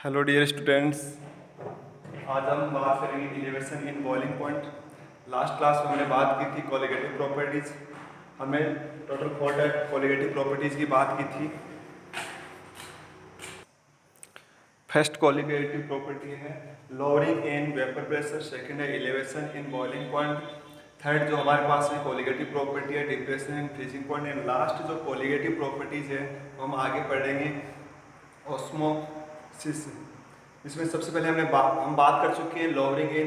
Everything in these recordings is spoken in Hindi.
हेलो डियर स्टूडेंट्स, आज हम बात करेंगे elevation in boiling point. Last class में हमने बात की थी कोलिगेटिव प्रॉपर्टीज़। हमने टोटल 4 टाइप कोलिगेटिव प्रॉपर्टीज़ की बात की थी। फर्स्ट कोलिगेटिव प्रॉपर्टी है lowering in vapour pressure, second है elevation in boiling point, third जो हमारे पास में कोलिगेटिव प्रॉपर्टी है depression in freezing point, and last जो कोलिगेटिव प्रॉपर्टीज़ है वो हम आगे पढ़ेंगे ऑस्मोसिस। इसमें सबसे पहले हम बात कर चुके हैं lowering in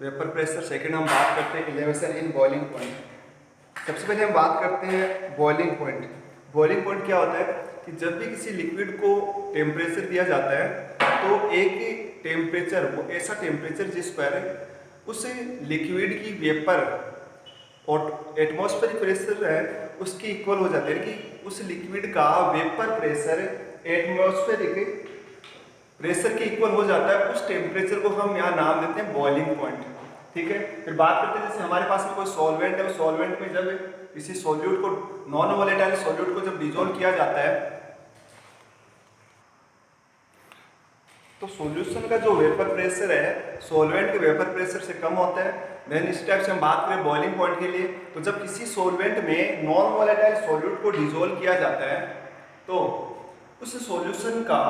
vapour pressure, second हम बात करते हैं इलेवेशन इन बॉइलिंग पॉइंट। सबसे पहले हम बात करते हैं बॉइलिंग पॉइंट। बॉइलिंग पॉइंट क्या होता है कि जब भी किसी लिक्विड को टेम्परेचर दिया जाता है तो एक टेम्परेचर, वो ऐसा टेम्परेचर जिस पर उस लिक्विड की वेपर और एटमॉस्फेरिक प्रेशर है उसकी इक्वल हो जाता है, कि उस लिक्विड का वेपर प्रेशर एटमॉस्फेरिक प्रेशर के इक्वल हो जाता है। उस टेम्परेचर को हम यहाँ नाम देते हैं बॉइलिंग पॉइंट। ठीक है, फिर बात करते हैं जैसे हमारे पास में कोई सॉल्वेंट है, उस सॉल्वेंट में जब किसी सॉल्यूट को, नॉन वोलेटाइल सॉल्यूट को जब डिसॉल्व किया जाता है तो सॉल्यूशन का जो वेपर प्रेशर है सॉल्वेंट के वेपर प्रेशर से कम होता है। देन इस टाइप से हम बात करें बॉइलिंग पॉइंट के लिए, तो जब किसी सॉल्वेंट में नॉन वोलेटाइल सॉल्यूट को डिसॉल्व किया जाता है तो उस सॉल्यूशन का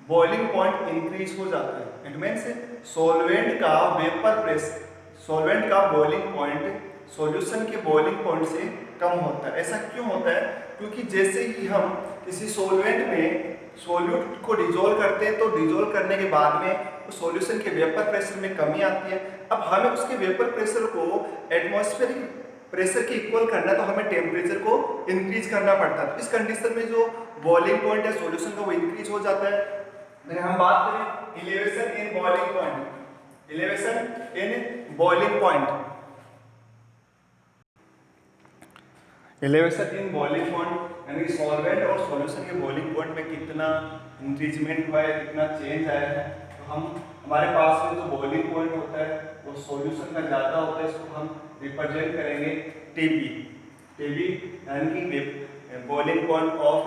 बॉइलिंग पॉइंट इंक्रीज हो जाता है। इट मीन्स सॉल्वेंट का वेपर प्रेशर, सॉल्वेंट का बॉइलिंग पॉइंट सॉल्यूशन के बॉइलिंग पॉइंट से कम होता है। ऐसा क्यों होता है? क्योंकि जैसे ही हम किसी सॉल्वेंट में सॉल्यूट को डिसॉल्व करते हैं तो डिसॉल्व करने के बाद में उस सॉल्यूशन के वेपर प्रेशर में कमी आती है। अब हमें उसके वेपर प्रेशर को एटमॉस्फेरिक प्रेशर के इक्वल करना है तो हमें टेम्परेचर को इंक्रीज करना पड़ता है। इस कंडीशन में जो बॉइलिंग पॉइंट है सॉल्यूशन का वो इंक्रीज हो जाता है। हम बात करें elevation in boiling point, elevation in boiling point, elevation in boiling point यानी सॉल्वेंट और सॉल्यूशन के बॉइलिंग पॉइंट में कितना इंक्रीजमेंट हुआ है, कितना चेंज आया है। तो हम हमारे पास में जो बॉइलिंग पॉइंट होता है वो सॉल्यूशन का ज़्यादा होता है, इसको हम रिप्रेजेंट करेंगे टीबी। टीबी यानी कि boiling point of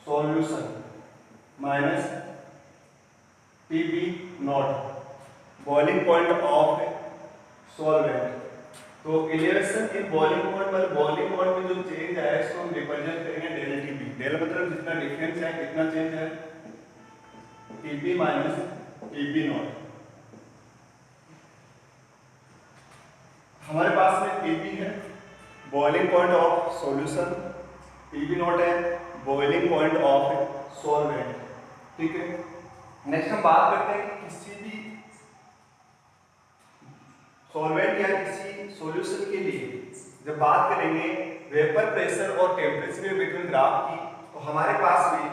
solution minus TB naught boiling point of solvent. तो इलेवेशन इन बॉइलिंग पॉइंट पर बॉइलिंग पॉइंट में जो चेंज है इसको हम रिप्रेजेंट करेंगे डेल टीबी। डेल मतलब जितना डिफरेंस है, कितना चेंज है, टीबी माइनस टीबी नॉट। हमारे पास में टीबी है boiling point of solution, TB naught है बॉइलिंग पॉइंट ऑफ सॉल्वेंट। ठीक है, नेक्स्ट हम बात करते हैं कि किसी भी सॉल्वेंट या किसी सॉल्यूशन के लिए जब बात करेंगे वेपर प्रेशर और टेम्परेचर के बिटवीन ग्राफ की, तो हमारे पास में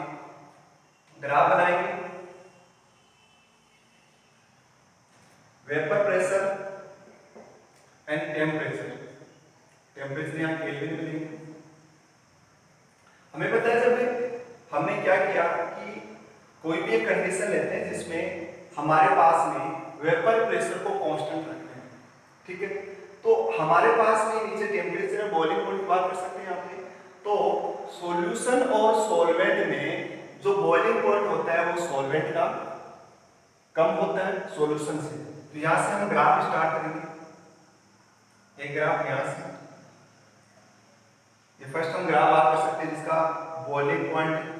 ग्राफ बनाएंगे vapour pressure and temperature. Temperature यहाँ केल्विन में लेंगे। हमें पता है जब हमने क्या किया कि कोई भी एक कंडीशन लेते हैं जिसमें हमारे पास में वेपर प्रेशर को कांस्टेंट रखते हैं। ठीक है, तो हमारे पास में नीचे टेम्परेचर और बॉइलिंग पॉइंट की बात कर सकते हैं यहाँ पे। तो सॉल्यूशन और सॉल्वेंट में जो बॉइलिंग पॉइंट होता है वो सॉल्वेंट का कम होता है सॉल्यूशन से। तो यहाँ से हम ग्राफ स्टार्ट करेंगे, एक ग्राफ यहाँ से, ये फर्स्ट हम ग्राफ बात कर सकते हैं जिसका बॉइलिंग पॉइंट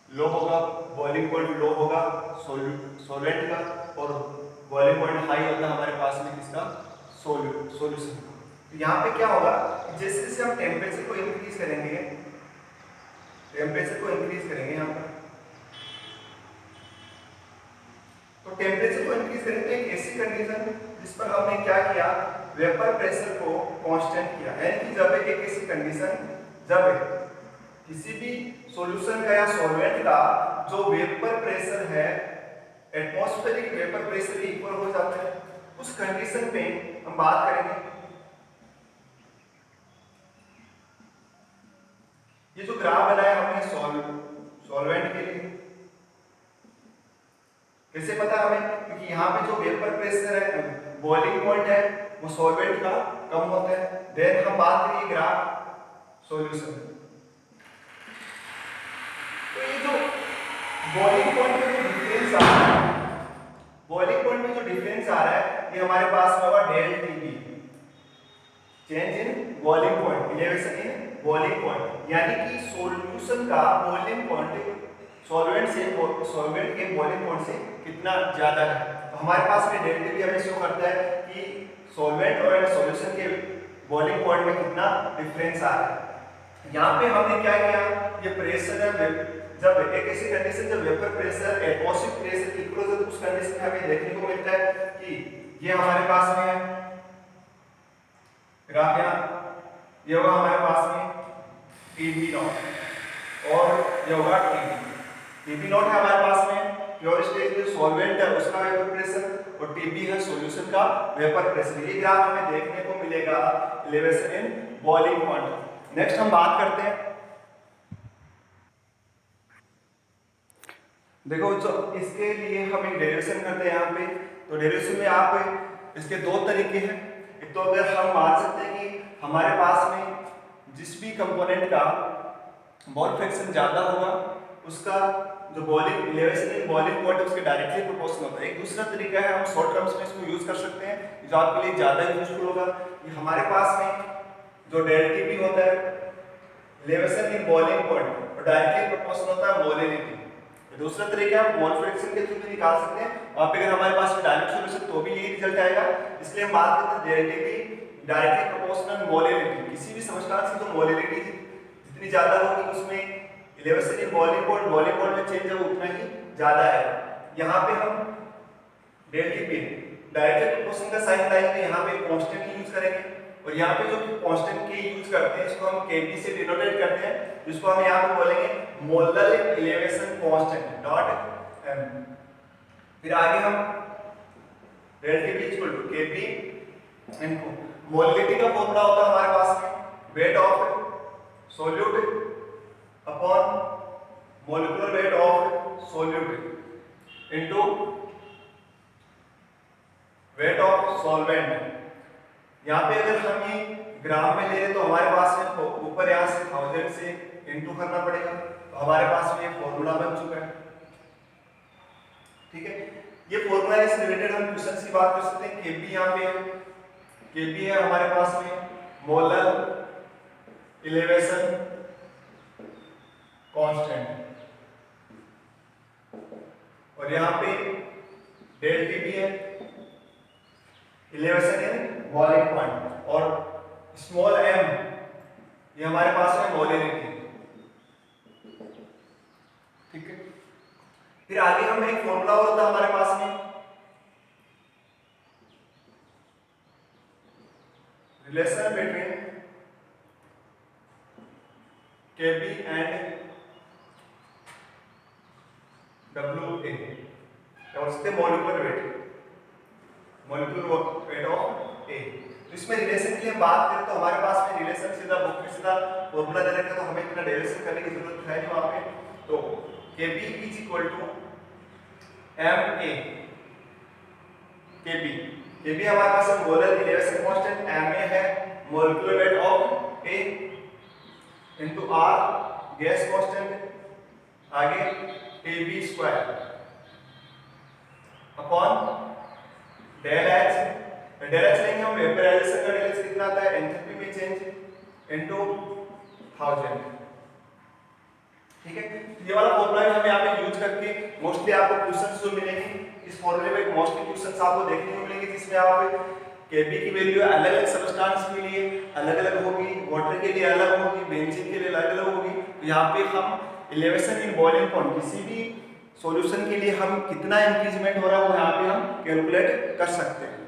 लो होगा, बॉइलिंग पॉइंट लो होगा सॉल्वेंट का, और बॉइलिंग पॉइंट हाई होता है हमारे पास में किसका, सॉल्यूशन का। तो यहाँ पे क्या होगा, जैसे जैसे हम टेम्परेचर को इंक्रीज करेंगे, टेम्परेचर को इंक्रीज करेंगे यहाँ पर, तो टेम्परेचर को इंक्रीज करेंगे एक ऐसी कंडीशन जिस पर हमने क्या किया, वेपर प्रेशर को कांस्टेंट किया। यानी कि जब एक ऐसी कंडीशन जब किसी भी सॉल्यूशन का या सॉल्वेंट का जो वेपर प्रेशर है एटमॉस्फेरिक वेपर प्रेशर के इक्वल हो जाता है, उस कंडीशन पे हम बात करेंगे। ये जो ग्राफ बनाया हमने सॉल्वेंट के लिए, कैसे पता हमें, क्योंकि यहाँ पे जो वेपर प्रेशर है बॉइलिंग पॉइंट है वो सॉल्वेंट का कम होता है। देन हम बात करेंगे ग्राफ सॉल्यूशन, तो ये जो बॉइलिंग पॉइंट ये हमारे पास में होगा del Tb, change in boiling point, elevation in boiling point, यानी कि सॉल्यूशन का बॉइलिंग पॉइंट सॉल्वेंट के बॉइलिंग पॉइंट से कितना ज्यादा है। तो हमारे पास में डेल टीबी हमें शो करता है कि सॉल्वेंट और सॉल्यूशन के बॉइलिंग पॉइंट में कितना डिफरेंस आ रहा है। यहाँ पे हमने क्या किया, ये प्रेशर है, जब एक ऐसी कंडीशन जब वेपर प्रेशर एटमॉस्फेरिक प्रेशर की इक्वल हो, तो उस कंडीशन में हमें देखने को मिलता है कि ये हमारे पास में है ग्राफ, ये होगा हमारे पास में टीबी नॉट और ये होगा टीबी नॉट है हमारे पास में प्योर स्टेज में सॉल्वेंट है उसका वेपर प्रेशर और टीबी है सॉल्यूशन का वेपर प्रेशर। ये ग्राफ हमें देखने को मिलेगा elevation in boiling point. Next हम बात करते हैं, देखो जो इसके लिए हम एक डेरिवेशन करते हैं यहाँ पे, तो डेरिवेशन में आप इसके दो तरीके हैं। एक तो अगर हम मान सकते हैं कि हमारे पास में जिस भी कंपोनेंट का मोल फ्रैक्शन ज्यादा होगा उसका जो boiling elevation in boiling point उसके डायरेक्टली प्रोपोर्शनल होता है। एक दूसरा तरीका है, हम शॉर्ट टर्म्स में इसको यूज कर सकते हैं जो आपके लिए ज्यादा यूजफुल होगा। ये हमारे पास में जो डेल टीबी होता है एलिवेशन इन बॉइलिंग पॉइंट और डायरेक्टली प्रोपोर्शनल होता है मोलिनिटी। दूसरा तरीका है मोल फ्रैक्शन के थ्रू भी निकाल सकते हैं, वहां पे अगर हमारे पास डायरेक्ट सॉल्यूशन तो भी यही रिजल्ट आएगा। इसलिए हम बात करते हैं डेल टीबी डायरेक्टली प्रोपोर्शनल मोलिनिटी। किसी भी सब्सटेंस की जो मोलिनिटी जितनी ज्यादा होगी उसमें एलिवेशन इन बॉइलिंग पॉइंट में चेंज होगा उतना ही ज्यादा है। यहाँ पे हम डेल टीबी डायरेक्टली प्रोपोर्शनल का साइन लाएंगे, यहाँ पे कांस्टेंट की यूज करेंगे और यहाँ पे जो कांस्टेंट के यूज करते हैं इसको हम केबी से डिनोटेट करते हैं, जिसको हम यहाँ पे बोलेंगे molar elevation constant dot M. फिर आगे हम del TB equal to KB into molality का फॉर्मूला होता है हमारे पास में weight of solute upon molecular weight of solute into weight of solvent. यहाँ पे अगर हम ये ग्राम में ले रहे तो हमारे पास में ऊपर यहाँ से 1000 से इनटू करना पड़ेगा, तो हमारे पास में ये फॉर्मूला बन चुका है। ठीक है, ये फॉर्मूला से रिलेटेड हम क्वेश्चन की बात कर सकते हैं। केबी यहाँ पे है, केबी है हमारे पास में मोलर एलिवेशन कांस्टेंट और यहाँ पे डेल टीबी है एलिवेशन इन बॉइलिंग पॉइंट और स्मॉल एम ये हमारे पास है मोलिनिटी। ठीक है, फिर आगे हम एक फॉर्मूला और होता है हमारे पास में relation between KB and W A और उसके मॉलिक्यूलर वेट ऑफ ए। तो इसमें रिलेशन की हम बात करें तो हमारे पास में रिलेशन सीधा बुक में सीधा फॉर्मूला दे रखा है, तो हमें इतना डेरिवेशन करने की जरूरत है नहीं वहां पे। तो Kb is equal to Ma Kb हमारे पास है मोलर एलिवेशन कांस्टेंट, Ma है molecular weight of A into R gas constant, आगे Kb square upon del H लेंगे हम वेपराइजेशन का डेल H कितना आता है एंथैल्पी में चेंज इनटू 1000। ठीक है, ये वाला फॉर्मूला भी हम यहाँ पे यूज करके मोस्टली आपको क्वेश्चंस जो मिलेंगे इस फॉर्मूले में मोस्टली क्वेश्चंस आपको देखने को मिलेंगे जिसमें आप Kb की वैल्यू अलग अलग सब्सटेंस के लिए अलग अलग होगी, वाटर के लिए अलग होगी, बेंजीन के लिए अलग अलग होगी। तो यहाँ पे हम एलिवेशन इन बॉइलिंग पॉइंट किसी भी सॉल्यूशन के लिए हम कितना इंक्रीजमेंट हो रहा है वो यहाँ पे हम कैलकुलेट कर सकते हैं।